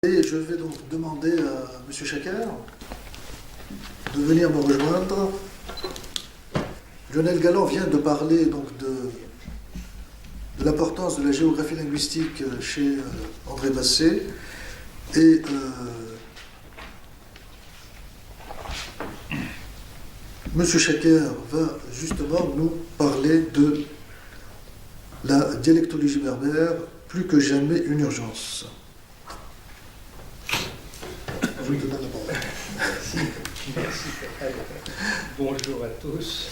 Et je vais donc demander à M. Chaker de venir me rejoindre. Lionel Galland vient de parler donc de l'importance de la géographie linguistique chez André Basset. Et M. Chaker va justement nous parler de la dialectologie berbère, plus que jamais une urgence. Je vous donne la parole. Merci. Merci. Bonjour à tous.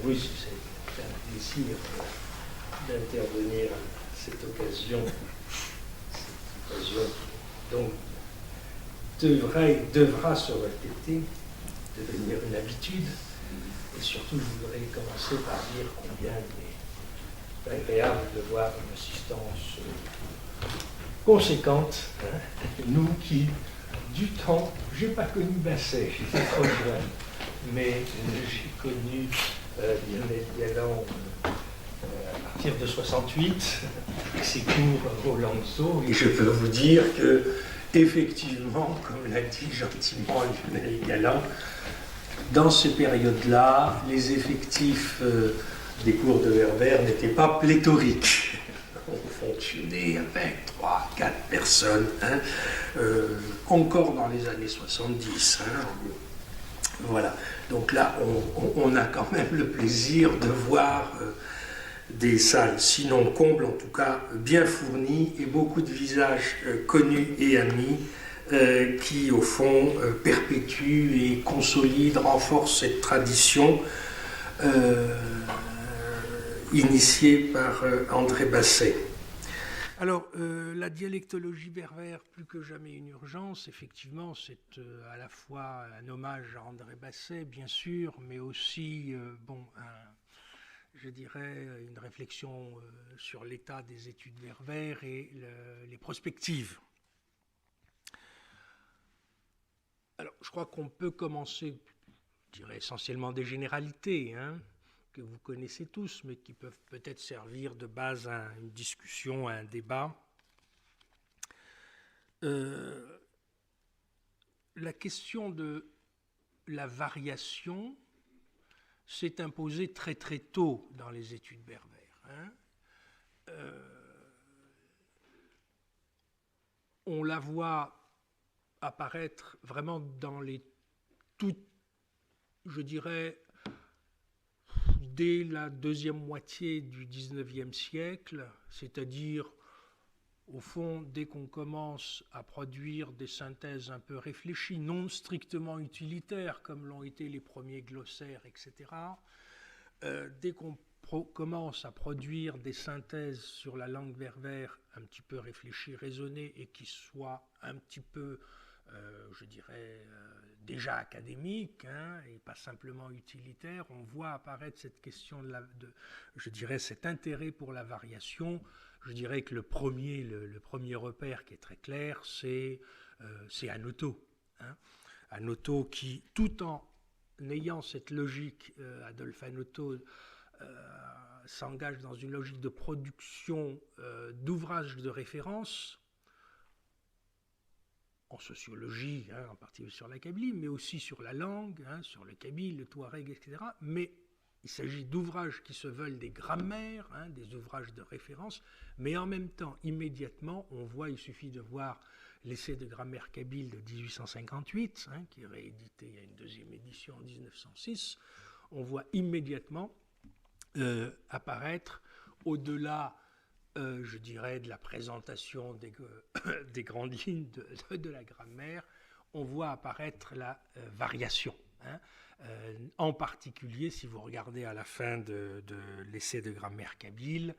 Oui, c'est un plaisir d'intervenir à cette occasion. Cette occasion qui donc devra se répéter, devenir une habitude. Et surtout, je voudrais commencer par dire combien il est agréable de voir une assistance conséquente, hein, nous qui, du temps, j'ai pas connu Basset, j'étais trop jeune, mais j'ai connu Lionel Galland à partir de 68, avec ses cours au Lanzo, et je peux vous dire que, effectivement, comme l'a dit gentiment Lionel Galland, dans ces périodes-là, les effectifs des cours de berbère n'étaient pas pléthoriques. On fonctionnait avec 3, 4 personnes, hein, encore dans les années 70. Hein, voilà. Donc là, on a quand même le plaisir de voir des salles, sinon combles, en tout cas bien fournies, et beaucoup de visages connus et amis qui, au fond, perpétuent et consolident, renforcent cette tradition initiée par André Basset. Alors, la dialectologie berbère, plus que jamais une urgence, effectivement, c'est à la fois un hommage à André Basset, bien sûr, mais aussi, je dirais, une réflexion sur l'état des études berbères et les perspectives. Alors, je crois qu'on peut commencer, je dirais essentiellement des généralités, hein, que vous connaissez tous, mais qui peuvent peut-être servir de base à une discussion, à un débat. La question de la variation s'est imposée très très tôt dans les études berbères. Hein. On la voit apparaître vraiment dans les toutes, je dirais, dès la deuxième moitié du XIXe siècle, c'est-à-dire, au fond, dès qu'on commence à produire des synthèses un peu réfléchies, non strictement utilitaires, comme l'ont été les premiers glossaires, etc., dès qu'on commence à produire des synthèses sur la langue berbère un petit peu réfléchies, raisonnées, et qui soient un petit peu, je dirais, déjà académique, hein, et pas simplement utilitaire, on voit apparaître cette question je dirais, cet intérêt pour la variation. Je dirais que le premier repère qui est très clair, c'est Hanotaux. Hein. Hanotaux qui, tout en ayant cette logique, Adolphe Hanotaux s'engage dans une logique de production d'ouvrages de référence, en sociologie, hein, en particulier sur la Kabylie, mais aussi sur la langue, hein, sur le kabyle, le touareg, etc. Mais il s'agit d'ouvrages qui se veulent des grammaires, hein, des ouvrages de référence, mais en même temps, immédiatement, on voit, il suffit de voir l'essai de grammaire kabyle de 1858, hein, qui est réédité, il y a une deuxième édition en 1906, on voit immédiatement apparaître, au-delà je dirais, de la présentation des grandes lignes de la grammaire, on voit apparaître la variation. Hein. En particulier, si vous regardez à la fin de l'essai de grammaire kabyle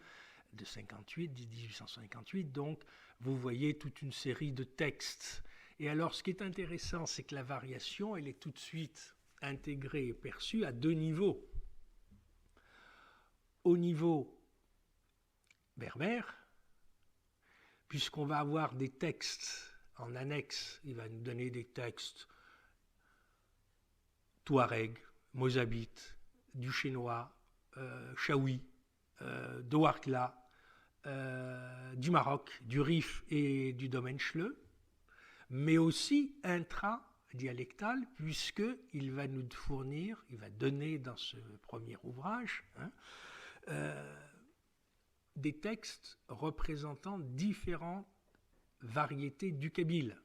de 1858, donc, vous voyez toute une série de textes. Et alors, ce qui est intéressant, c'est que la variation, elle est tout de suite intégrée et perçue à deux niveaux. Au niveau berbère, puisqu'on va avoir des textes en annexe, il va nous donner des textes touareg, mozabite, du chinois, chaoui, d'Ouarkla, du Maroc, du Rif et du domaine Schleu, mais aussi intra-dialectal, puisqu'il va nous fournir, il va donner dans ce premier ouvrage des textes représentant différentes variétés du kabyle.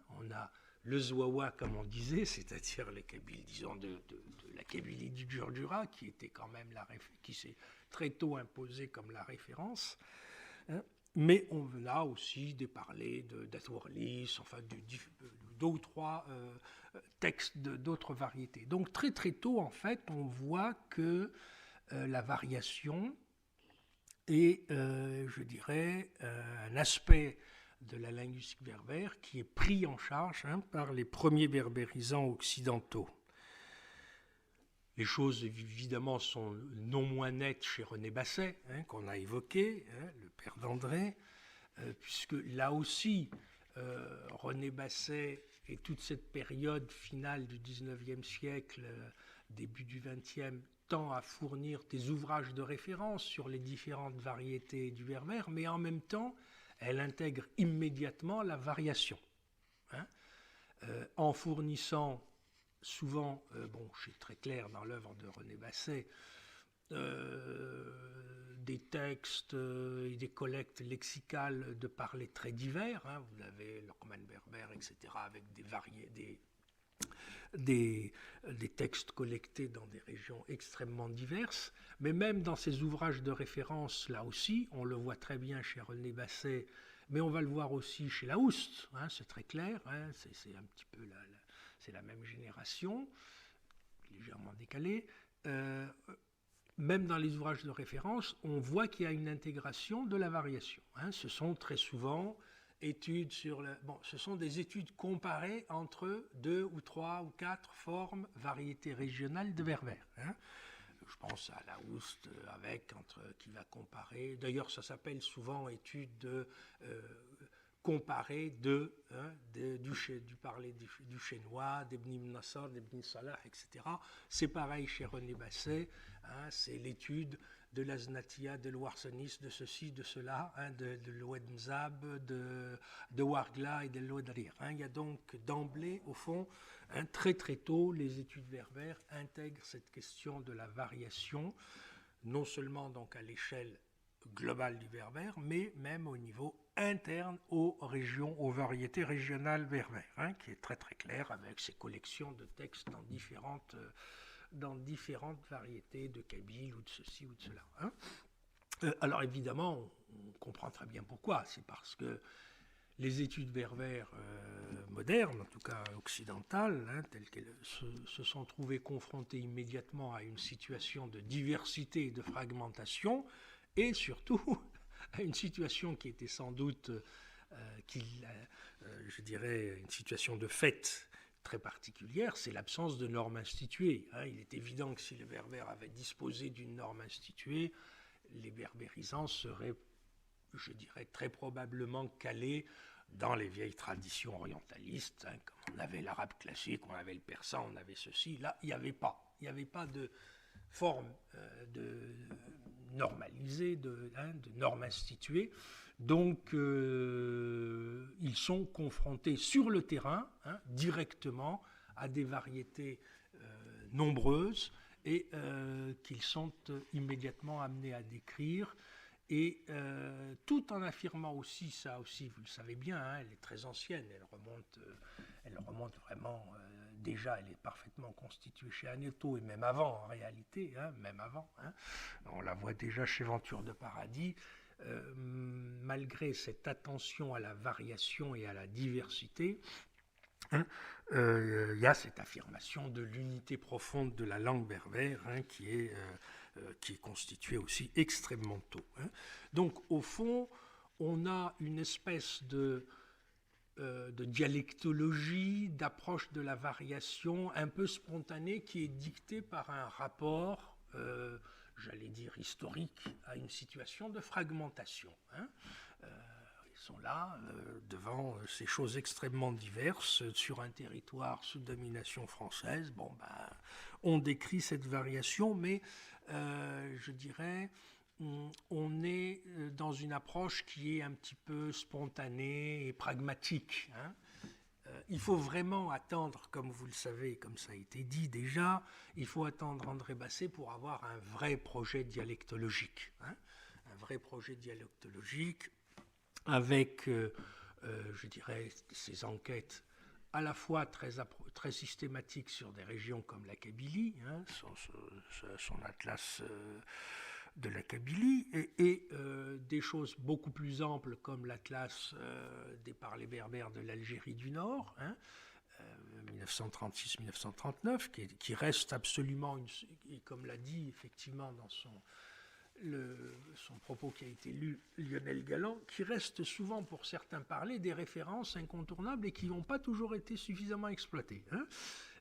On a le Zouawa, comme on disait, c'est-à-dire les Kabyles, disons, de la Kabylie du Djurdjura, qui était quand même qui s'est très tôt imposé comme la référence. Mais on a aussi parler d'Atourlis, enfin deux ou trois textes d'autres variétés. Donc très très tôt, en fait, on voit que la variation est, je dirais, un aspect de la linguistique berbère qui est pris en charge par les premiers berbérisants occidentaux. Les choses, évidemment, sont non moins nettes chez René Basset, qu'on a évoqué, le père d'André, puisque là aussi, René Basset et toute cette période finale du XIXe siècle, début du XXe, tend à fournir des ouvrages de référence sur les différentes variétés du berbère, mais en même temps, elle intègre immédiatement la variation, en fournissant souvent, c'est très clair dans l'œuvre de René Basset, des textes et des collectes lexicales de parlers très divers. Vous avez le roman berbère, etc., avec des textes collectés dans des régions extrêmement diverses, mais même dans ces ouvrages de référence, là aussi, on le voit très bien chez René Basset, mais on va le voir aussi chez Laoust, c'est très clair, c'est un petit peu c'est la même génération, légèrement décalée. Même dans les ouvrages de référence, on voit qu'il y a une intégration de la variation. Ce sont très souvent études ce sont des études comparées entre 2 ou 3 ou 4 formes, variétés régionales de berbère. Je pense à Laoust qui va comparer. D'ailleurs, ça s'appelle souvent étude comparée du parler du chinois, d'Ibn Nassar, d'Ibn Salah, etc. C'est pareil chez René Basset, c'est l'étude de l'Aznatia, de l'Ouarsenis, de ceci, de cela, de l'Ouedmzab, de Wargla et de l'Ouedrir. Il y a donc d'emblée, au fond, très très tôt, les études berbères intègrent cette question de la variation, non seulement donc à l'échelle globale du berbère, mais même au niveau interne aux régions, aux variétés régionales berbères, qui est très très clair avec ses collections de textes dans différentes variétés de kabyle ou de ceci ou de cela. Alors évidemment, on comprend très bien pourquoi. C'est parce que les études berbères modernes, en tout cas occidentales, telles qu'elles se sont trouvées confrontées immédiatement à une situation de diversité et de fragmentation, et surtout à une situation qui était sans doute, je dirais, une situation de fait très particulière, c'est l'absence de normes instituées. Il est évident que si les berbères avaient disposé d'une norme instituée, les berbérisants seraient, je dirais, très probablement calés dans les vieilles traditions orientalistes, comme on avait l'arabe classique, on avait le persan, on avait ceci. Là, il n'y avait pas. Il n'y avait pas de forme de normalisée, de normes instituées. Donc, ils sont confrontés sur le terrain, directement, à des variétés nombreuses et qu'ils sont immédiatement amenés à décrire. Et tout en affirmant aussi, ça aussi, vous le savez bien, elle est très ancienne, elle remonte vraiment, déjà, elle est parfaitement constituée chez Annetto, et même avant, en réalité, même avant. On la voit déjà chez Venture de Paradis. Malgré cette attention à la variation et à la diversité, il y a cette affirmation de l'unité profonde de la langue berbère qui est constituée aussi extrêmement tôt. Donc, au fond, on a une espèce de dialectologie, d'approche de la variation un peu spontanée qui est dictée par un rapport, j'allais dire historique, à une situation de fragmentation. Ils sont là devant ces choses extrêmement diverses sur un territoire sous domination française. On décrit cette variation, mais je dirais on est dans une approche qui est un petit peu spontanée et pragmatique. Il faut vraiment attendre, comme vous le savez, comme ça a été dit déjà, il faut attendre André Basset pour avoir un vrai projet dialectologique. Un vrai projet dialectologique avec, je dirais, ces enquêtes à la fois très systématiques sur des régions comme la Kabylie, son atlas de la Kabylie, et des choses beaucoup plus amples comme l'atlas des parlers berbères de l'Algérie du Nord, 1936-1939, qui reste absolument, et comme l'a dit effectivement dans son propos qui a été lu, Lionel Galland, qui reste souvent pour certains parler des références incontournables et qui n'ont pas toujours été suffisamment exploitées.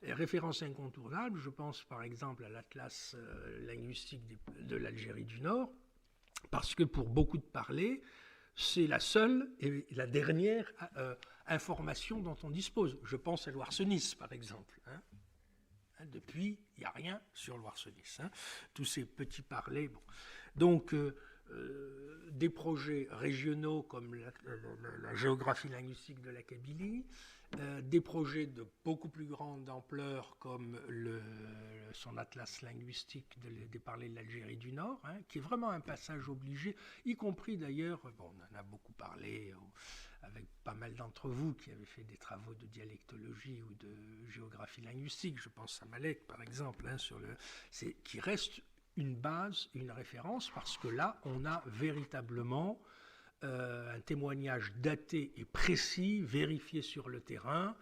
Et références incontournables, je pense par exemple à l'atlas linguistique de l'Algérie du Nord, parce que pour beaucoup de parlers, c'est la seule et la dernière information dont on dispose. Je pense à Loarsenis par exemple. Depuis, il n'y a rien sur Loarsenis. Tous ces petits parlers. Bon. Donc, des projets régionaux comme la géographie linguistique de la Kabylie, des projets de beaucoup plus grande ampleur comme son atlas linguistique des parlers de l'Algérie du Nord, qui est vraiment un passage obligé, y compris d'ailleurs, on en a beaucoup parlé avec pas mal d'entre vous qui avaient fait des travaux de dialectologie ou de géographie linguistique, je pense à Malek par exemple, qui reste une base, une référence, parce que là, on a véritablement un témoignage daté et précis, vérifié sur le terrain,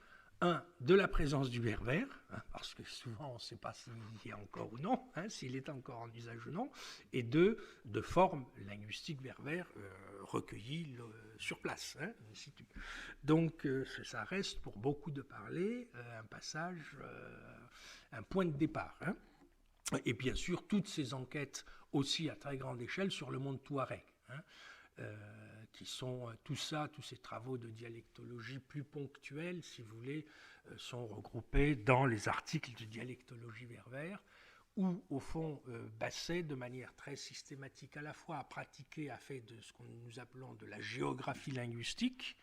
de la présence du berbère, parce que souvent on ne sait pas s'il y est encore ou non, s'il est encore en usage ou non, et de formes linguistiques berbères recueillies sur place, in situ. Donc ça reste pour beaucoup de parler un passage, un point de départ. Et bien sûr, toutes ces enquêtes aussi à très grande échelle sur le monde touareg, qui sont tous ces travaux de dialectologie plus ponctuels, si vous voulez, sont regroupés dans les articles de dialectologie berbère, où, au fond, Basset, de manière très systématique, à la fois a fait de ce que nous appelons de la géographie linguistique,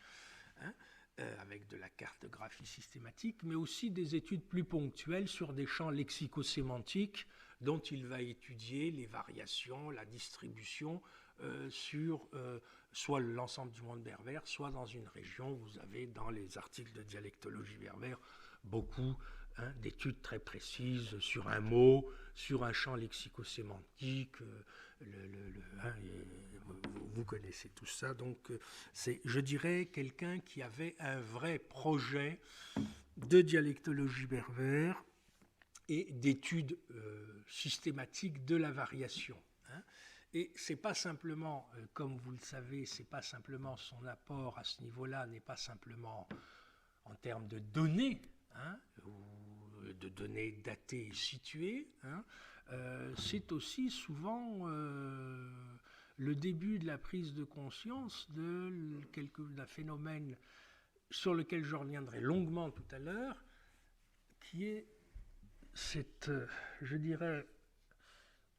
avec de la cartographie systématique, mais aussi des études plus ponctuelles sur des champs lexico-sémantiques dont il va étudier les variations, la distribution sur soit l'ensemble du monde berbère, soit dans une région. Vous avez dans les articles de dialectologie berbère beaucoup d'études très précises sur un mot, sur un champ lexico-sémantique. Vous connaissez tout ça. Donc, c'est, je dirais, quelqu'un qui avait un vrai projet de dialectologie berbère et d'études systématiques de la variation. Et c'est pas simplement, comme vous le savez, c'est pas simplement son apport à ce niveau-là, n'est pas simplement en termes de données, ou de données datées et situées, c'est aussi souvent le début de la prise de conscience d'un phénomène sur lequel je reviendrai longuement tout à l'heure, qui est je dirais,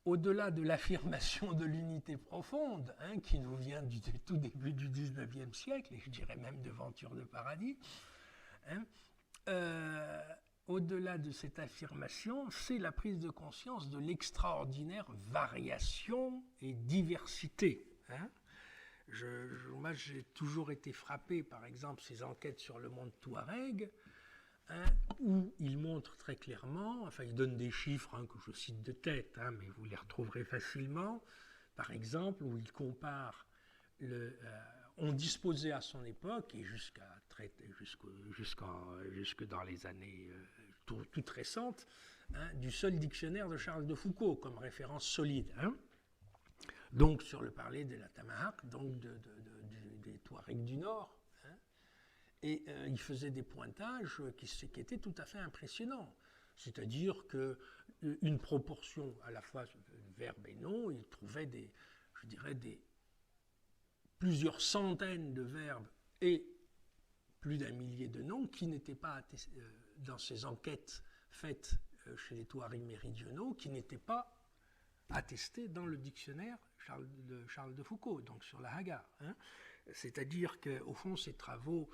au-delà de l'affirmation de l'unité profonde, qui nous vient du tout début du XIXe siècle, et je dirais même de Venture de Paradis, au-delà de cette affirmation, c'est la prise de conscience de l'extraordinaire variation et diversité. Moi, j'ai toujours été frappé, par exemple, ces enquêtes sur le monde touareg, où il montre très clairement, enfin il donne des chiffres que je cite de tête, mais vous les retrouverez facilement, par exemple, où il compare, on disposait à son époque, et jusque dans les années toutes récentes, du seul dictionnaire de Charles de Foucault comme référence solide. Donc sur le parler de la Tamahak, donc des Touaregs du Nord. Et il faisait des pointages qui étaient tout à fait impressionnants. C'est-à-dire qu'une proportion à la fois verbe et nom, il trouvait plusieurs centaines de verbes et plus d'un millier de noms qui n'étaient pas, dans ces enquêtes faites chez les Touaregs méridionaux, qui n'étaient pas attestés dans le dictionnaire Charles de Foucault, donc sur la Hagar. Hein. C'est-à-dire qu'au fond, ces travaux,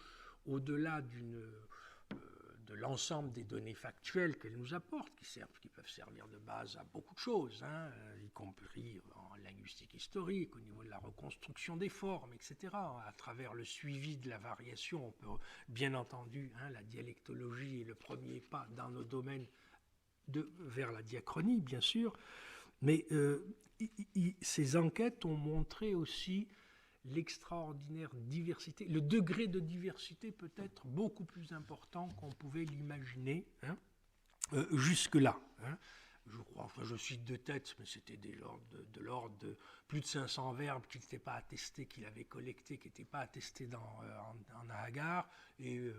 au-delà de l'ensemble des données factuelles qu'elles nous apportent, qui peuvent servir de base à beaucoup de choses, hein, y compris en linguistique historique, au niveau de la reconstruction des formes, etc. À travers le suivi de la variation, on peut, bien entendu, hein, la dialectologie est le premier pas dans nos domaines vers la diachronie, bien sûr, mais ces enquêtes ont montré aussi l'extraordinaire diversité, le degré de diversité peut être beaucoup plus important qu'on pouvait l'imaginer, hein, jusque-là. Hein. Je crois, enfin je cite de tête, mais c'était de l'ordre de plus de 500 verbes qui n'étaient pas attestés, qu'il avait collectés, qui n'étaient pas attestés en Hagar, et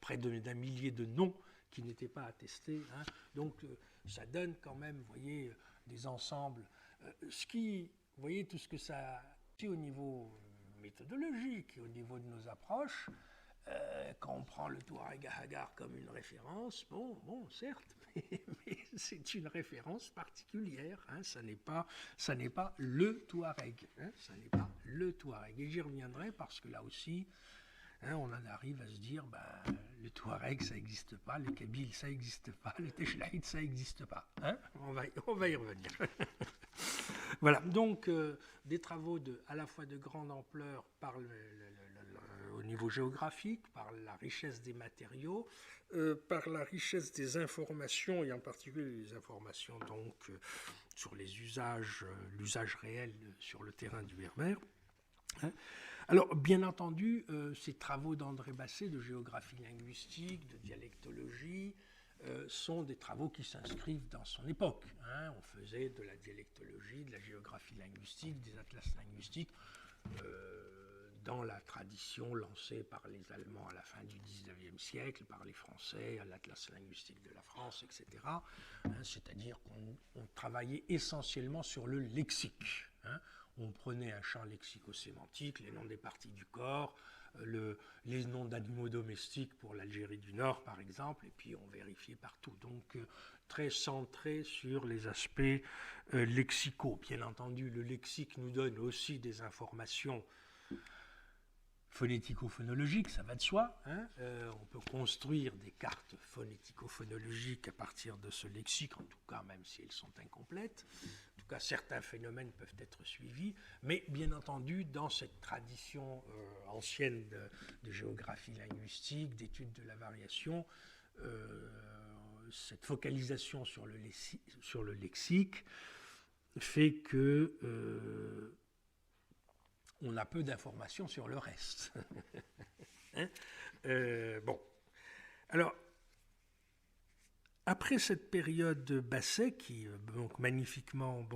près d'un millier de noms qui n'étaient pas attestés. Hein. Donc ça donne quand même, vous voyez, des ensembles. Vous voyez, tout ce que ça a au niveau méthodologique, au niveau de nos approches, quand on prend le Touareg à Hagar comme une référence, bon, certes, mais c'est une référence particulière, hein, ça n'est pas le Touareg, hein, ça n'est pas le Touareg. Et j'y reviendrai parce que là aussi, hein, on en arrive à se dire, le Touareg, ça n'existe pas, le Kabyle, ça n'existe pas, le Techlaïd, ça n'existe pas. Hein, on va y revenir. Voilà, donc des travaux à la fois de grande ampleur au niveau géographique, par la richesse des matériaux, par la richesse des informations, et en particulier les informations donc, sur les usages, l'usage réel sur le terrain du berbère. Hein. Alors, bien entendu, ces travaux d'André Basset de géographie linguistique, de dialectologie, sont des travaux qui s'inscrivent dans son époque. Hein. On faisait de la dialectologie, de la géographie linguistique, des atlas linguistiques, dans la tradition lancée par les Allemands à la fin du XIXe siècle, par les Français, à l'atlas linguistique de la France, etc. Hein, c'est-à-dire qu'on travaillait essentiellement sur le lexique. Hein. On prenait un champ lexico-sémantique, les noms des parties du corps, les noms d'animaux domestiques pour l'Algérie du Nord, par exemple, et puis on vérifiait partout. Donc, très centré sur les aspects lexicaux. Bien entendu, le lexique nous donne aussi des informations phonético-phonologiques, ça va de soi. Hein. On peut construire des cartes phonético-phonologiques à partir de ce lexique, en tout cas, même si elles sont incomplètes. En tout cas, certains phénomènes peuvent être suivis, mais bien entendu, dans cette tradition ancienne de géographie linguistique, d'études de la variation, cette focalisation sur le lexique fait que on a peu d'informations sur le reste. Hein. Bon. Alors, après cette période de Basset, qui donc magnifiquement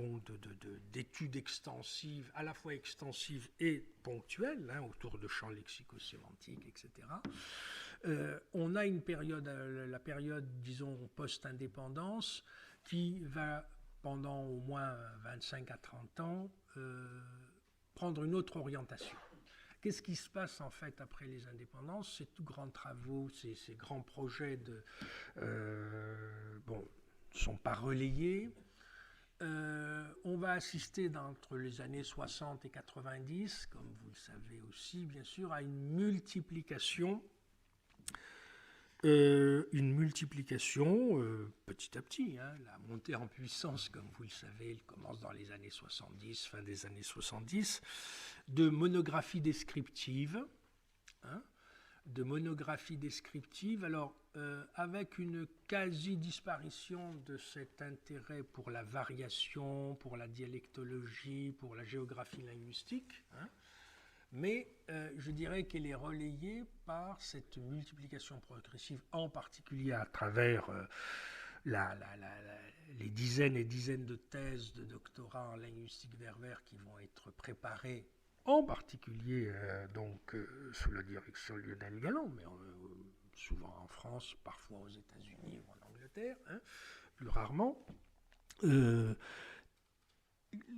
d'études extensives, à la fois extensives et ponctuelles, hein, autour de champs lexico-sémantiques, etc., on a une période, la période, disons, post-indépendance, qui va, pendant au moins 25 à 30 ans, prendre une autre orientation. Qu'est-ce qui se passe en fait après les indépendances? Ces tout grands travaux, ces grands projets ne sont pas relayés. On va assister entre les années 60 et 90, comme vous le savez aussi, bien sûr, à une multiplication petit à petit. Hein, la montée en puissance, comme vous le savez, elle commence dans les années 70, fin des années 70, de monographies descriptives. Hein, alors avec une quasi-disparition de cet intérêt pour la variation, pour la dialectologie, pour la géographie linguistique, hein, mais je dirais qu'elle est relayée par cette multiplication progressive, en particulier à travers les dizaines et dizaines de thèses de doctorat en linguistique berbère qui vont être préparées, en particulier sous la direction de Lionel Galland, mais souvent en France, parfois aux États-Unis ou en Angleterre, hein, plus rarement.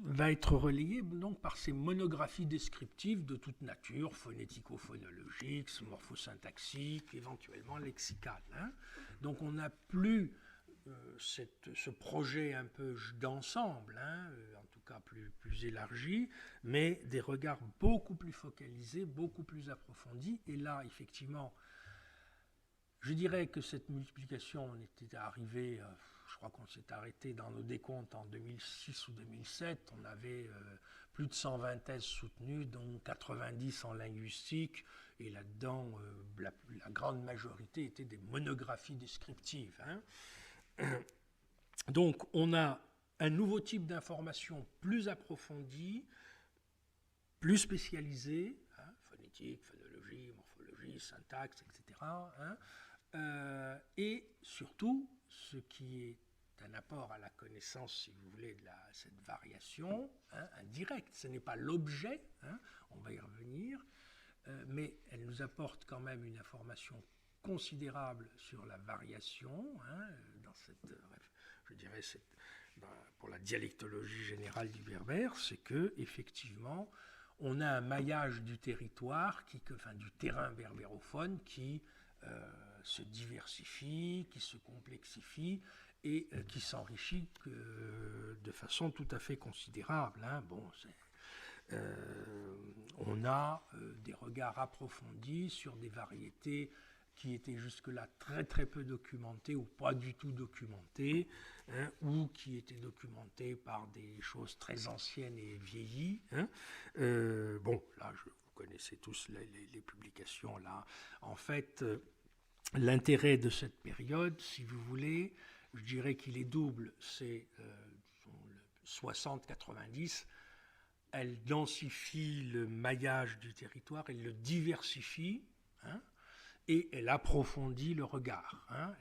Va être relayé donc par ces monographies descriptives de toute nature, phonético-phonologiques, morphosyntaxiques, éventuellement lexicales. Hein. Donc on n'a plus ce projet un peu d'ensemble, hein, en tout cas plus élargi, mais des regards beaucoup plus focalisés, beaucoup plus approfondis. Et là, effectivement, je dirais que cette multiplication, on était arrivé, je crois qu'on s'est arrêté dans nos décomptes en 2006 ou 2007, on avait plus de 120 thèses soutenues, dont 90 en linguistique, et là-dedans, la grande majorité étaient des monographies descriptives. Hein. Donc, on a un nouveau type d'information plus approfondie, plus spécialisée, hein, phonétique, phonologie, morphologie, syntaxe, etc. Hein, et surtout, ce qui est un apport à la connaissance, si vous voulez, de cette variation, hein, indirecte. Ce n'est pas l'objet, hein, on va y revenir, mais elle nous apporte quand même une information considérable sur la variation, hein, dans cette, je dirais, pour la dialectologie générale du berbère, c'est que effectivement, on a un maillage du territoire, du terrain berbérophone qui se diversifie, qui se complexifie et qui s'enrichit de façon tout à fait considérable. Hein. Bon, on a des regards approfondis sur des variétés qui étaient jusque-là très très peu documentées ou pas du tout documentées, hein, ou qui étaient documentées par des choses très anciennes et vieillies. Hein. Bon, là, vous connaissez tous les publications. Là. En fait, l'intérêt de cette période, si vous voulez, je dirais qu'il est double. C'est 60-90. Elle densifie le maillage du territoire, elle le diversifie, hein, et elle approfondit le regard, hein,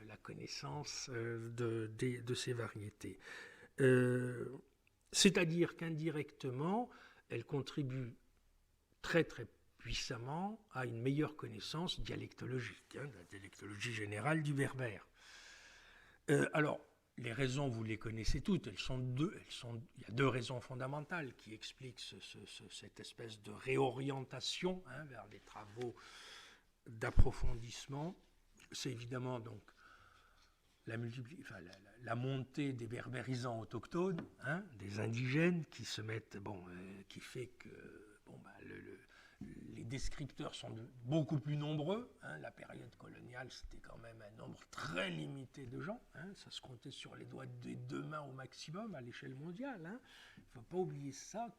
la connaissance de ces variétés. C'est-à-dire qu'indirectement, elle contribue très très puissamment à une meilleure connaissance dialectologique, hein, de la dialectologie générale du berbère. Alors, les raisons, vous les connaissez toutes, il y a deux raisons fondamentales qui expliquent cette espèce de réorientation, hein, vers des travaux d'approfondissement. C'est évidemment donc la montée des berbérisants autochtones, hein, des indigènes qui se mettent, qui fait que les descripteurs sont beaucoup plus nombreux. Hein. La période coloniale, c'était quand même un nombre très limité de gens. Hein. Ça se comptait sur les doigts des deux mains au maximum à l'échelle mondiale. Hein. Il ne faut pas oublier ça,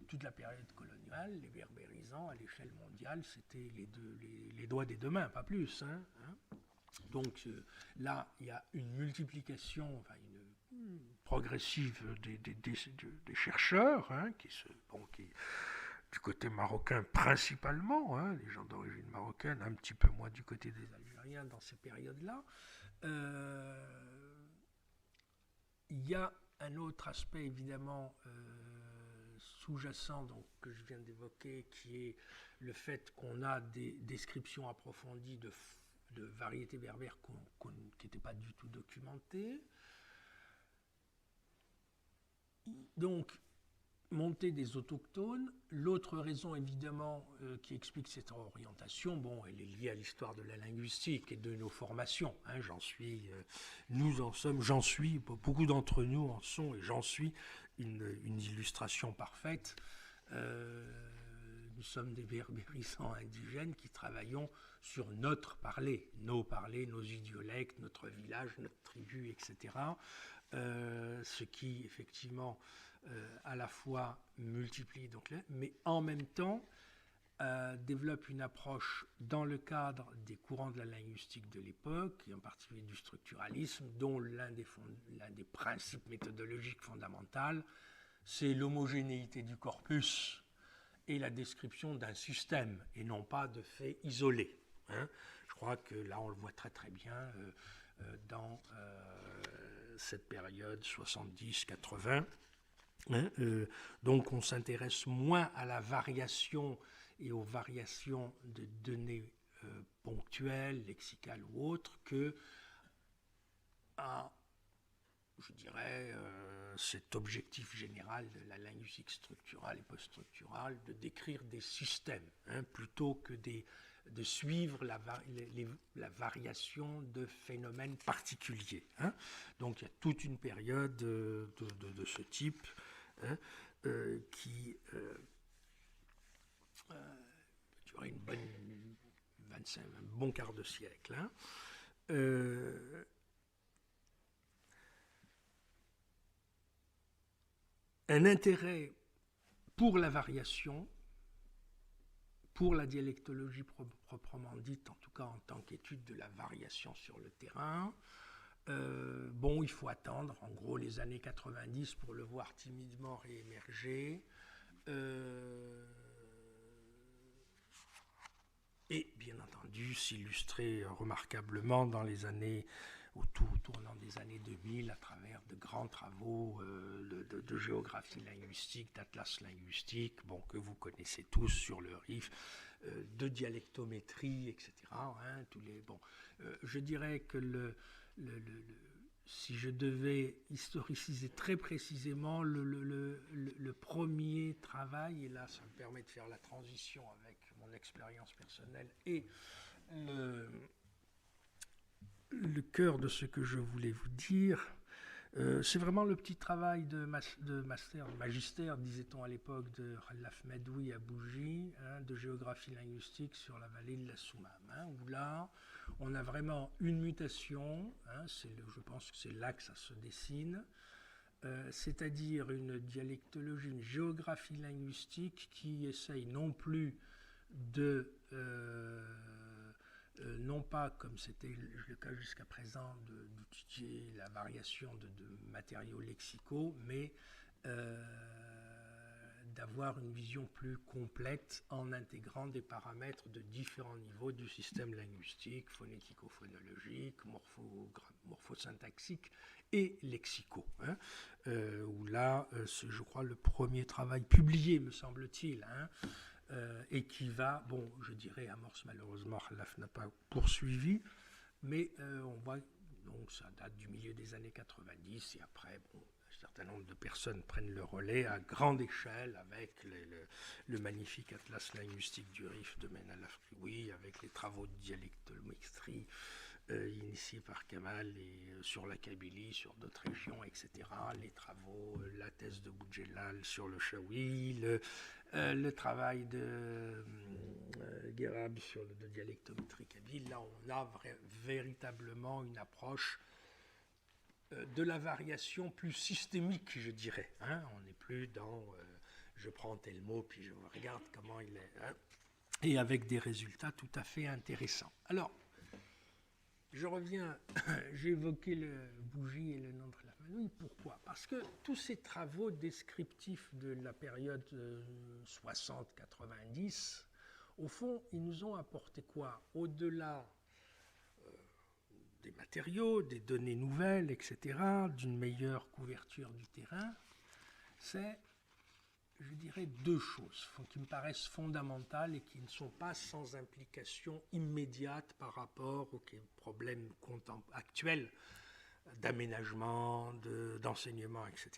toute la période coloniale, les berbérisants à l'échelle mondiale, c'était les doigts des deux mains, pas plus. Hein. Donc là, il y a une multiplication, progressive des chercheurs, hein, qui du côté marocain principalement, hein, les gens d'origine marocaine, un petit peu moins du côté des Algériens dans ces périodes-là. Il y a un autre aspect évidemment sous-jacent que je viens d'évoquer, qui est le fait qu'on a des descriptions approfondies de variétés berbères qui n'étaient pas du tout documentées. Donc, montée des autochtones. L'autre raison, évidemment, qui explique cette orientation, elle est liée à l'histoire de la linguistique et de nos formations. Hein, beaucoup d'entre nous en sont, et j'en suis une illustration parfaite. Nous sommes des berbérisants indigènes qui travaillons sur notre parler, nos idiolectes, notre village, notre tribu, etc., ce qui, effectivement, à la fois multiplie, mais en même temps développe une approche dans le cadre des courants de la linguistique de l'époque, et en particulier du structuralisme, dont l'un des principes méthodologiques fondamentaux, c'est l'homogénéité du corpus et la description d'un système, et non pas de faits isolés. Hein. Je crois que là, on le voit très très bien dans cette période 70-80. Hein, donc on s'intéresse moins à la variation et aux variations de données ponctuelles, lexicales ou autres, que à, je dirais, cet objectif général de la linguistique structurale et post-structurale de décrire des systèmes, hein, plutôt que des de suivre la variation de phénomènes particuliers. Hein. Donc il y a toute une période de ce type hein, qui durait un bon quart de siècle. Hein. Un intérêt pour la variation, pour la dialectologie proprement dite, en tout cas en tant qu'étude de la variation sur le terrain. Bon, il faut attendre, en gros, les années 90 pour le voir timidement réémerger. Et, bien entendu, s'illustrer remarquablement dans les années, tournant des années 2000, à travers de grands travaux de géographie linguistique, d'atlas linguistique, bon, que vous connaissez tous sur le RIF, de dialectométrie, etc. Hein, je dirais que si je devais historiciser très précisément le premier travail, et là ça me permet de faire la transition avec mon expérience personnelle et le cœur de ce que je voulais vous dire, c'est vraiment le petit travail de magistère, disait-on à l'époque, de Khalaf Medoui à Bougie, hein, de géographie linguistique sur la vallée de la Soumam, hein, où là, on a vraiment une mutation, hein, je pense que c'est là que ça se dessine, c'est-à-dire une dialectologie, une géographie linguistique qui essaye non plus non pas comme c'était le cas jusqu'à présent d'étudier la variation de matériaux lexicaux, mais d'avoir une vision plus complète en intégrant des paramètres de différents niveaux du système linguistique, phonético-phonologique, morphosyntaxique et lexicaux. Hein, où là, c'est, je crois, le premier travail publié, me semble-t-il, hein, et qui va, bon, je dirais, amorce malheureusement, Khalaf n'a pas poursuivi, mais on voit, donc ça date du milieu des années 90, et après, bon, un certain nombre de personnes prennent le relais à grande échelle avec le magnifique atlas linguistique du RIF de Men Al-Afrioui, avec les travaux de dialectométrie initiés par Kamal et sur la Kabylie, sur d'autres régions, etc. Les travaux, la thèse de Boudjelal sur le Chaoui, le travail de Guérab sur le dialectométrie kabyle. Là, on a véritablement une approche de la variation plus systémique, je dirais. Hein. On n'est plus dans je prends tel mot puis je regarde comment il est. Hein. Et avec des résultats tout à fait intéressants. Alors, je reviens, j'ai évoqué le Bougie et le nom de Khalaf Medoui. Pourquoi ? Parce que tous ces travaux descriptifs de la période 60-90, au fond, ils nous ont apporté quoi ? Au-delà des matériaux, des données nouvelles, etc., d'une meilleure couverture du terrain, c'est, je dirais, deux choses qui me paraissent fondamentales et qui ne sont pas sans implication immédiate par rapport aux problèmes actuels d'aménagement, d'enseignement, etc.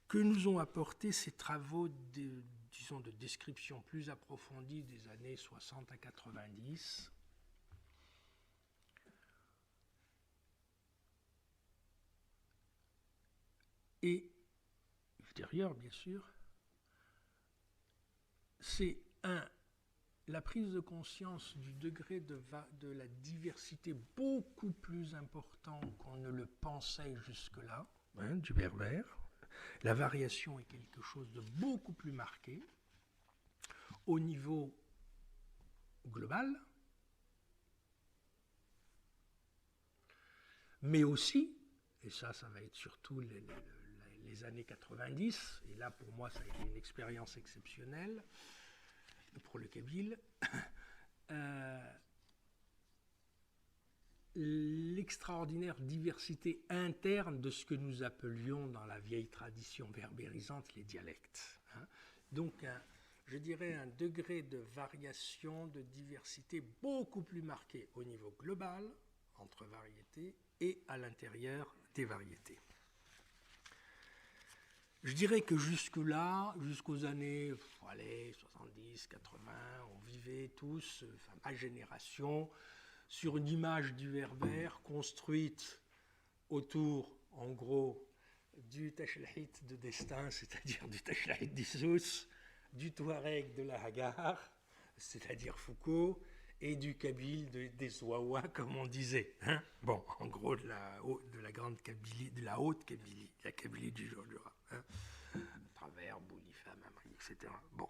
Que nous ont apporté ces travaux disons, de description plus approfondie des années 60 à 90 ? Et ultérieur, bien sûr, c'est la prise de conscience du degré de la diversité beaucoup plus important qu'on ne le pensait jusque-là, hein, du berbère. La variation est quelque chose de beaucoup plus marqué au niveau global, mais aussi, et ça va être surtout les années 90, et là pour moi ça a été une expérience exceptionnelle pour le Kabyle, l'extraordinaire diversité interne de ce que nous appelions dans la vieille tradition berbérisante les dialectes. Hein. Donc je dirais un degré de variation, de diversité beaucoup plus marqué au niveau global, entre variétés, et à l'intérieur des variétés. Je dirais que jusque-là, jusqu'aux années 70, 80, on vivait tous, enfin ma génération, sur une image du berbère construite autour, en gros, du Tachlahit de destin, c'est-à-dire du Tachlahit d'Issous, du Touareg de la Hagar, c'est-à-dire Foucault, et du Kabyle des Ouaouas, comme on disait. Hein, bon, en gros, de la grande Kabylie, de la haute Kabylie, la Kabylie du Jordora, hein, à travers Boulifa, Mamri, etc. Bon.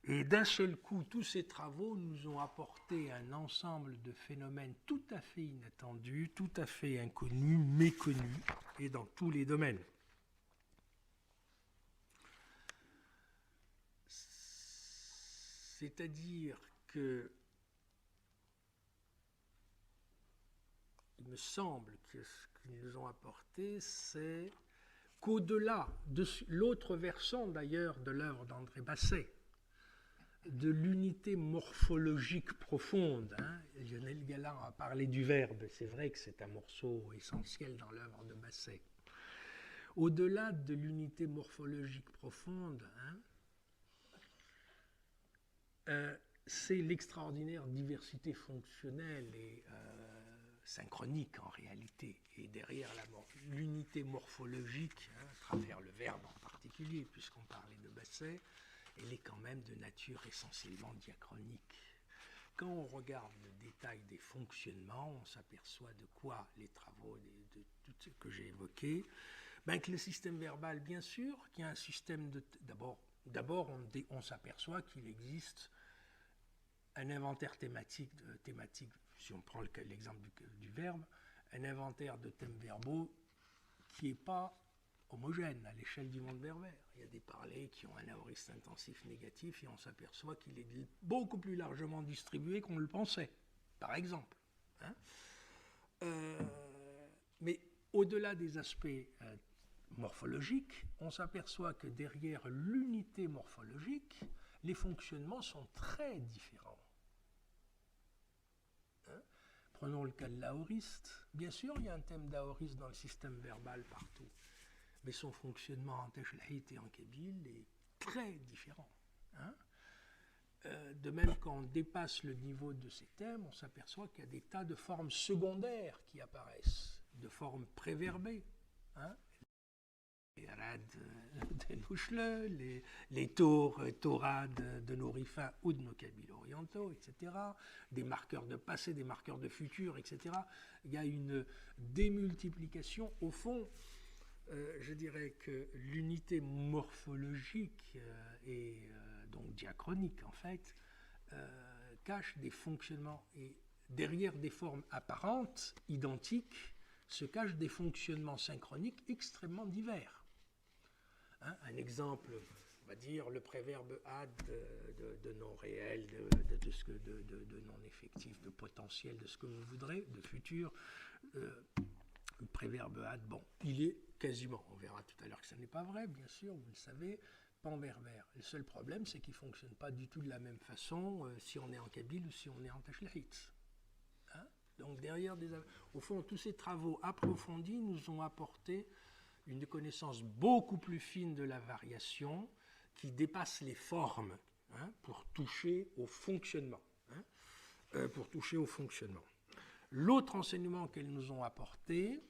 Et d'un seul coup, tous ces travaux nous ont apporté un ensemble de phénomènes tout à fait inattendus, tout à fait inconnus, méconnus, et dans tous les domaines. C'est-à-dire que il me semble que ce qu'ils nous ont apporté, c'est qu'au-delà de l'autre versant d'ailleurs de l'œuvre d'André Basset, de l'unité morphologique profonde, hein, Lionel Galland a parlé du verbe, c'est vrai que c'est un morceau essentiel dans l'œuvre de Basset. Au-delà de l'unité morphologique profonde, hein, c'est l'extraordinaire diversité fonctionnelle et synchronique en réalité. Et derrière l'unité morphologique, hein, à travers le verbe en particulier, puisqu'on parlait de Basset, elle est quand même de nature essentiellement diachronique. Quand on regarde le détail des fonctionnements, on s'aperçoit de quoi les travaux de tout ce que j'ai évoqué, ben que le système verbal, bien sûr, qu'il y a un système de... D'abord on s'aperçoit qu'il existe un inventaire thématique, si on prend l'exemple du verbe, un inventaire de thèmes verbaux qui n'est pas homogène à l'échelle du monde berbère. Il y a des parlers qui ont un aoriste intensif négatif et on s'aperçoit qu'il est beaucoup plus largement distribué qu'on le pensait, par exemple. Hein, mais au-delà des aspects morphologiques, on s'aperçoit que derrière l'unité morphologique, les fonctionnements sont très différents. Hein, prenons le cas de l'aoriste. Bien sûr, il y a un thème d'aoriste dans le système verbal partout. Mais son fonctionnement en Tachlahit et en Kabyle est très différent. Hein, de même, quand on dépasse le niveau de ces thèmes, on s'aperçoit qu'il y a des tas de formes secondaires qui apparaissent, de formes préverbées. Hein, les rad de Nouchle, les taurades de nos rifins ou de nos Kabyles orientaux, etc., des marqueurs de passé, des marqueurs de futur, etc. Il y a une démultiplication. Au fond, je dirais que l'unité morphologique et donc diachronique, en fait, cache des fonctionnements. Et derrière des formes apparentes, identiques, se cachent des fonctionnements synchroniques extrêmement divers. Hein, un exemple, on va dire le préverbe ad de non réel, de non effectif, de potentiel, de ce que vous voudrez, de futur. Le préverbe ad, bon, il est quasiment, on verra tout à l'heure que ce n'est pas vrai, bien sûr, vous le savez, pan-berbère. Le seul problème, c'est qu'il ne fonctionne pas du tout de la même façon si on est en Kabyle ou si on est en Tachlahit. Hein, donc derrière, au fond, tous ces travaux approfondis nous ont apporté une connaissance beaucoup plus fine de la variation qui dépasse les formes, hein, pour toucher au fonctionnement. Hein, L'autre enseignement qu'elles nous ont apporté,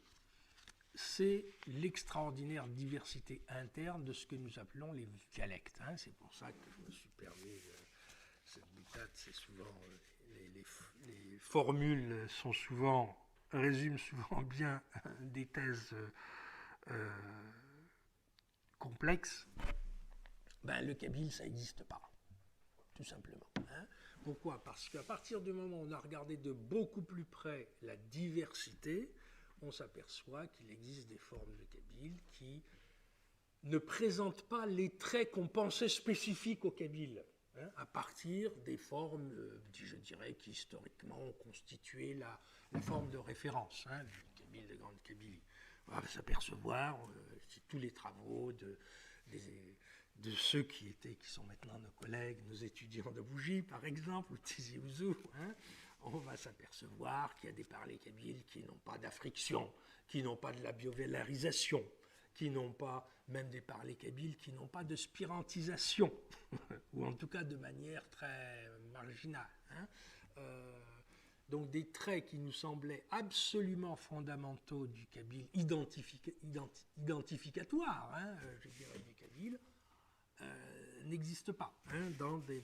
c'est l'extraordinaire diversité interne de ce que nous appelons les dialectes. Hein. C'est pour ça que je me suis permis cette boutade. C'est souvent les formules résument souvent bien des thèses complexes. Ben, le kabyle, ça n'existe pas, tout simplement. Hein. Pourquoi ? Parce qu'à partir du moment où on a regardé de beaucoup plus près la diversité, on s'aperçoit qu'il existe des formes de kabyle qui ne présentent pas les traits qu'on pensait spécifiques au kabyle, hein, à partir des formes, je dirais, qui historiquement ont constitué la forme de référence, hein, du kabyle de Grande Kabylie. On va s'apercevoir, tous les travaux de ceux qui sont maintenant nos collègues, nos étudiants de Bougie, par exemple, ou Tizi Ouzou, hein, on va s'apercevoir qu'il y a des parlers kabyles qui n'ont pas d'affriction, qui n'ont pas de labiovelarisation, qui n'ont pas, même des parlers kabyles, qui n'ont pas de spirantisation, ou en tout cas de manière très marginale. Hein. Donc des traits qui nous semblaient absolument fondamentaux du kabyle, identificatoires, hein, je dirais, du kabyle, n'existent pas hein, dans des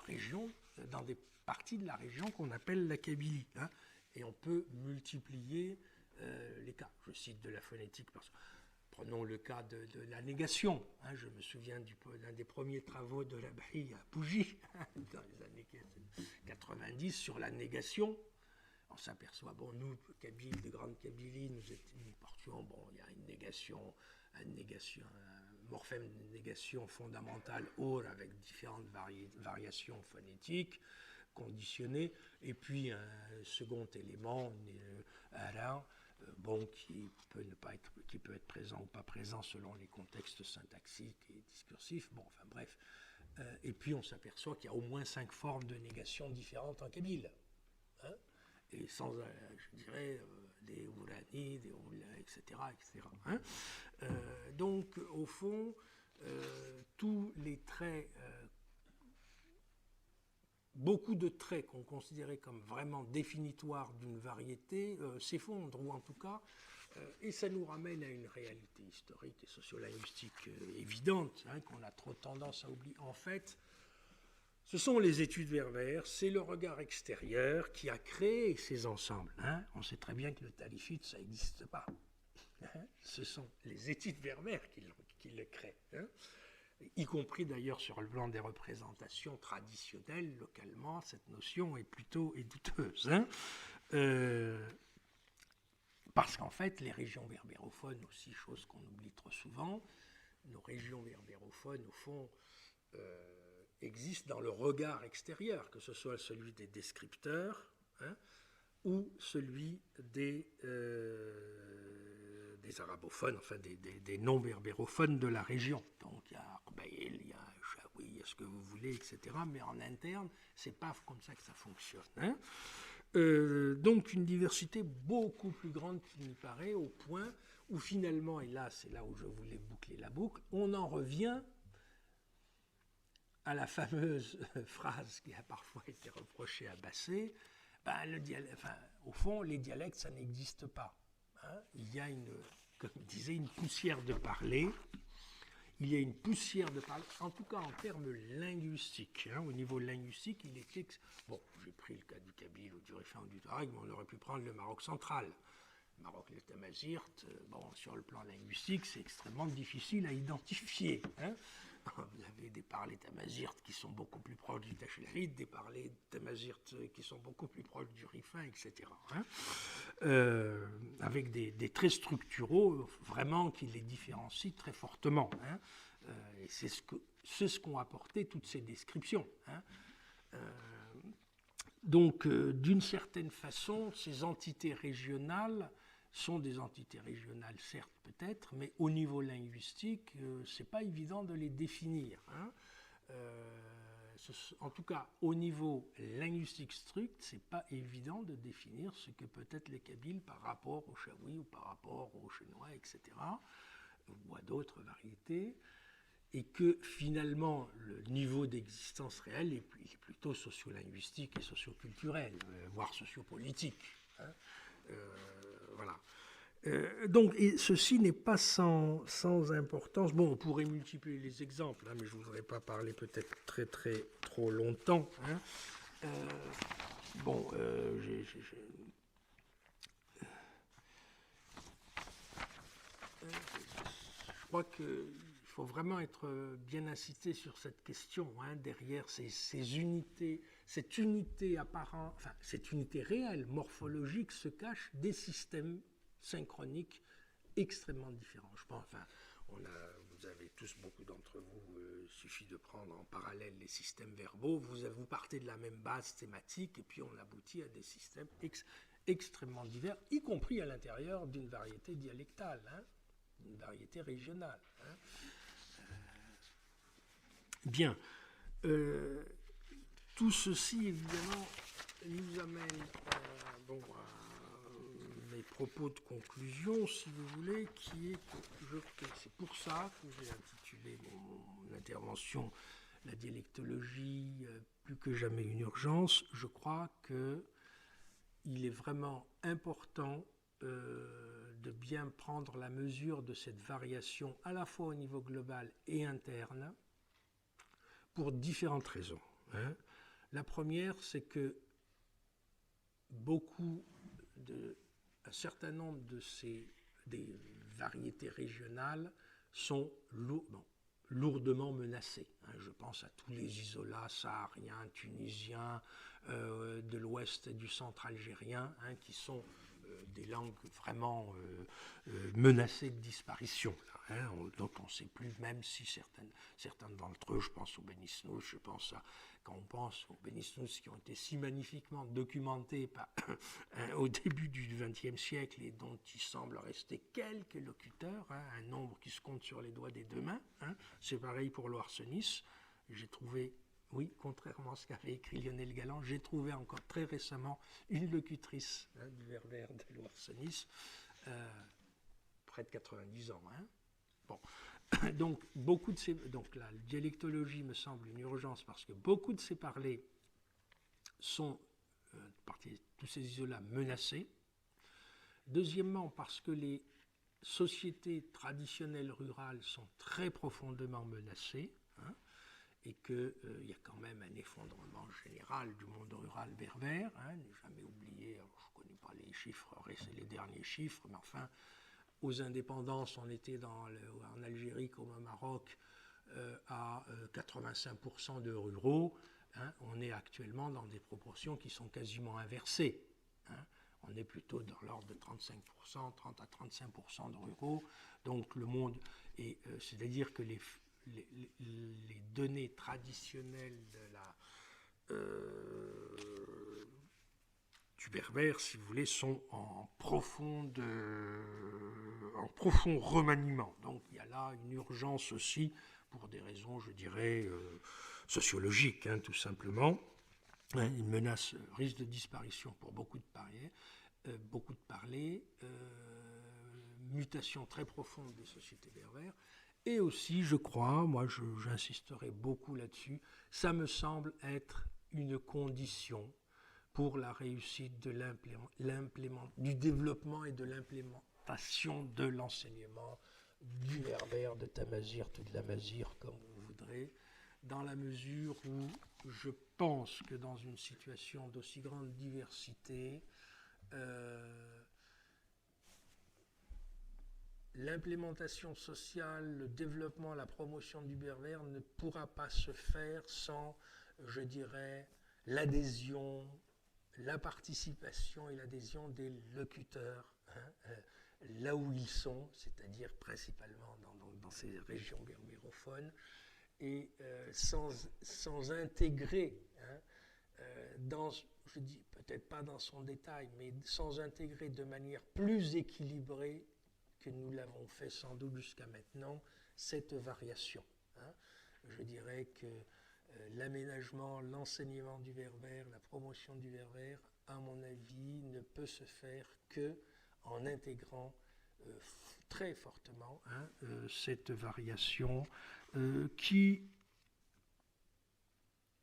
régions, dans des parties de la région qu'on appelle la Kabylie. Hein. Et on peut multiplier les cas. Je cite de la phonétique parce que prenons le cas de la négation. Hein. Je me souviens d'un des premiers travaux de Labhi à Pougy, hein, dans les années 90, sur la négation. On s'aperçoit, bon, nous, Kabyles, de Grande Kabylie, nous portions, bon, il y a une négation, un morphème de négation fondamentale, or, avec différentes variations phonétiques, conditionnées, et puis un second élément, ara, bon, qui peut être présent ou pas présent selon les contextes syntaxiques et discursifs, bon, enfin bref. Et puis on s'aperçoit qu'il y a au moins 5 formes de négation différentes en kabyle. Hein, et sans, je dirais, des ourani, des oula, etc. etc. Hein. Donc, au fond, tous les traits, beaucoup de traits qu'on considérait comme vraiment définitoires d'une variété s'effondrent, ou en tout cas, et ça nous ramène à une réalité historique et sociolinguistique évidente, hein, qu'on a trop tendance à oublier. En fait, ce sont les études berbères, c'est le regard extérieur qui a créé ces ensembles. Hein. On sait très bien que le talifite, ça n'existe pas. Hein. Ce sont les études berbères qui le créent. Hein. Y compris d'ailleurs sur le plan des représentations traditionnelles, localement, cette notion est plutôt douteuse. Hein. Parce qu'en fait, les régions berbérophones, aussi, chose qu'on oublie trop souvent, nos régions berbérophones, au fond, existe dans le regard extérieur, que ce soit celui des descripteurs hein, ou celui des arabophones, enfin des non-berbérophones de la région. Donc il y a Arbaïl, il y a Chaoui, il y a ce que vous voulez, etc. Mais en interne, c'est pas comme ça que ça fonctionne. Hein. Donc une diversité beaucoup plus grande qu'il n'y paraît, au point où finalement, et là c'est là où je voulais boucler la boucle, on en revient à la fameuse phrase qui a parfois été reprochée à Basset, au fond, les dialectes, ça n'existe pas. Hein. Il y a comme il disait, une poussière de parler. Il y a une poussière de parler, en tout cas en termes linguistiques. Hein. Au niveau linguistique, il est... Bon, j'ai pris le cas du kabyle ou du rifin ou du touareg, mais on aurait pu prendre le Maroc central. Le Maroc, le tamazirt, bon, sur le plan linguistique, c'est extrêmement difficile à identifier. Hein. Vous avez des parlers tamazirt qui sont beaucoup plus proches du tachelhid, des parlers tamazirt qui sont beaucoup plus proches du rifin, etc. Hein. Avec des traits structuraux vraiment qui les différencient très fortement. Hein. Et c'est ce qu'ont apporté toutes ces descriptions. Hein. Donc, d'une certaine façon, ces entités régionales sont des entités régionales, certes, peut-être, mais au niveau linguistique, ce n'est pas évident de les définir. Hein. En tout cas, au niveau linguistique strict, ce n'est pas évident de définir ce que peut être le kabyle par rapport au chaoui ou par rapport au chinois, etc., ou à d'autres variétés, et que finalement, le niveau d'existence réel est plutôt sociolinguistique et socioculturel, voire sociopolitique. Hein. Voilà. Donc, et ceci n'est pas sans importance. Bon, on pourrait multiplier les exemples, hein, mais je ne voudrais pas parler peut-être trop longtemps. Hein. Bon, je crois qu'il faut vraiment être bien incité sur cette question. Hein, derrière ces unités, cette unité apparente, enfin cette unité réelle, morphologique, se cachent des systèmes synchroniques extrêmement différents. Je pense, enfin, vous avez tous, beaucoup d'entre vous, il suffit de prendre en parallèle les systèmes verbaux, vous partez de la même base thématique et puis on aboutit à des systèmes extrêmement divers, y compris à l'intérieur d'une variété dialectale, hein, une variété régionale. Hein. Bien. Tout ceci, évidemment, nous amène à mes propos de conclusion, si vous voulez, qui est que c'est pour ça que j'ai intitulé mon intervention La dialectologie, plus que jamais une urgence. Je crois qu'il est vraiment important de bien prendre la mesure de cette variation à la fois au niveau global et interne pour différentes raisons. La première, c'est que un certain nombre des variétés régionales sont lourdement menacées. Je pense à tous les isolats sahariens, tunisiens, de l'ouest et du centre algérien, qui sont des langues vraiment menacées de disparition. Donc on ne sait plus, même si certains d'entre eux, je pense aux Bénisnous, quand on pense aux Bénisnous qui ont été si magnifiquement documentés au début du XXe siècle et dont il semble rester quelques locuteurs, un nombre qui se compte sur les doigts des deux mains. C'est pareil pour l'Oarsenis. J'ai trouvé, oui, contrairement à ce qu'avait écrit Lionel Galland, j'ai trouvé encore très récemment une locutrice du berbère de l'Oarsenis, près de 90 ans. Bon. Donc la dialectologie me semble une urgence parce que beaucoup de ces parlers sont, tous ces isolats, menacés. Deuxièmement, parce que les sociétés traditionnelles rurales sont très profondément menacées, et qu'il y a quand même un effondrement général du monde rural berbère. Ne jamais oublier, alors je ne connais pas les chiffres, c'est les derniers chiffres, mais enfin, aux indépendances, on était en Algérie comme au Maroc à 85% de ruraux. On est actuellement dans des proportions qui sont quasiment inversées. On est plutôt dans l'ordre de 35%, 30 à 35% de ruraux. Donc le monde, c'est-à-dire que les données traditionnelles du berbère, si vous voulez, sont en profond remaniement. Donc il y a là une urgence aussi, pour des raisons, je dirais, sociologiques, tout simplement. Une menace, risque de disparition pour beaucoup de parlers, mutation très profonde des sociétés berbères. Et aussi, je crois, moi j'insisterai beaucoup là-dessus, ça me semble être une condition pour la réussite du développement et de l'implémentation de l'enseignement du berbère, de Tamazir, ou de l'Amazir, comme vous voudrez, dans la mesure où je pense que dans une situation d'aussi grande diversité, l'implémentation sociale, le développement, la promotion du berbère ne pourra pas se faire sans, je dirais, l'adhésion, la participation et l'adhésion des locuteurs, là où ils sont, c'est-à-dire principalement dans ces régions berbérophones, et sans intégrer, je dis peut-être pas dans son détail, mais sans intégrer de manière plus équilibrée que nous l'avons fait sans doute jusqu'à maintenant, cette variation. Je dirais que l'aménagement, l'enseignement du berbère, la promotion du berbère, à mon avis, ne peut se faire qu'en intégrant très fortement cette variation qui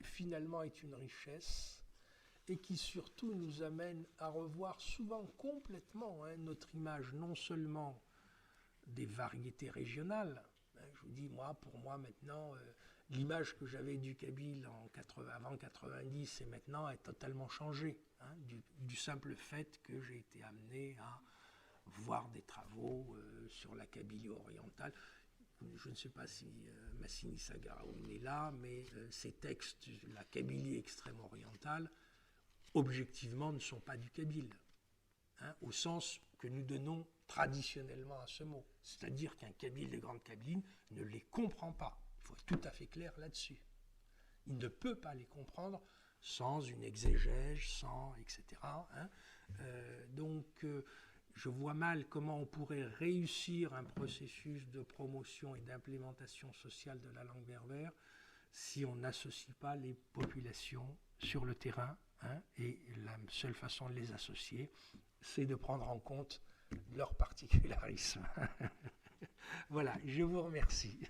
finalement est une richesse et qui surtout nous amène à revoir souvent complètement notre image non seulement des variétés régionales. Je vous dis, pour moi maintenant, l'image que j'avais du kabyle avant 90 et maintenant a totalement changé, du simple fait que j'ai été amené à voir des travaux sur la Kabylie orientale. Je ne sais pas si Massini Sagaraoun est là, mais ces textes, la Kabylie extrême orientale, objectivement ne sont pas du kabyle, au sens que nous donnons traditionnellement à ce mot. C'est-à-dire qu'un kabyle de Grande Kabylie ne les comprend pas. Il faut être tout à fait clair là-dessus. Il ne peut pas les comprendre sans une exégèse, etc. Donc, je vois mal comment on pourrait réussir un processus de promotion et d'implémentation sociale de la langue berbère si on n'associe pas les populations sur le terrain hein, et la seule façon de les associer, c'est de prendre en compte leur particularisme. Voilà, je vous remercie.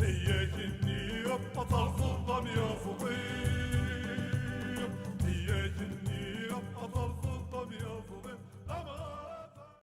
إياك إني أبطل